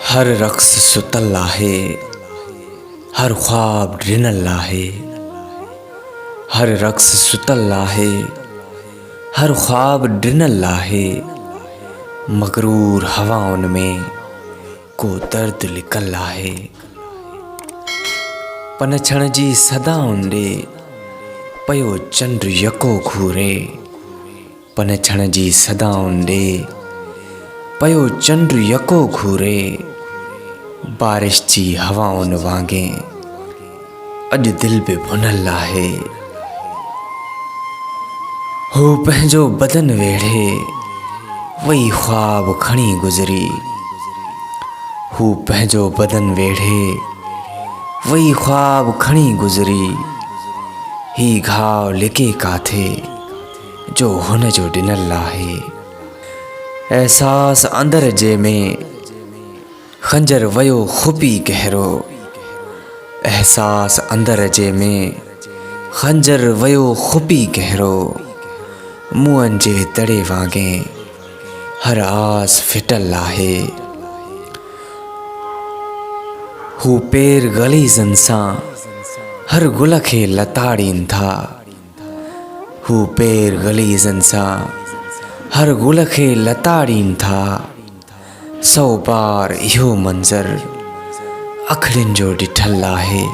हर रक़्स सुतल आहे, हर ख्वाब ॾिनल आहे। हर रक़्स सुतल आहे, हर ख्वाब ॾिनल आहे। मग़रूर हवाउनि में को दर्द लिकल आहे। पनछण जी सदाउनि ॾे पयो चंड यको घूरे। पनछण जी सदाउनि ॾे पयो चंड यको घूरे। बारिश जी हवाउनि वांगे अॼु दिल बि भुनल आहे। हू पंहिंजो बदन वेढ़े वही ख्वाब खणी गुज़री। हू पंहिंजो बदन वेढ़े वही ख्वाब खणी गुज़री। ही घाव लिके काथे जो हुन जो ॾिनल आहे। एहसास अंदर जे में खंजर वयो खुपी गहरो। एहसास अंदर जे में खंजर वयो खुपी गहरो। मुअन जे तड़े वांगे हर आस फिटल आहे। हू पेर गलीज़न सां हर गुल खे लताड़ीनि था। हू पेर गलीज़न सां हर गुल खे लताड़ीनि था। 100 बार इहो मंज़र अखियुनि जो ॾिठल आहे।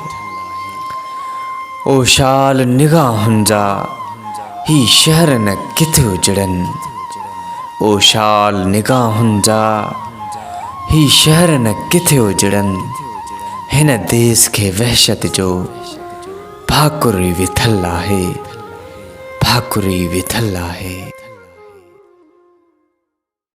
ओ शाल निगाहुनि जा ही शहर न किथे उजड़नि। ओ शाल निगाहुनि जा ही शहर न किथे उजड़नि। हिन देस खे वहशत जो भाकुर विथल आहे। भाकुर विथल आहे।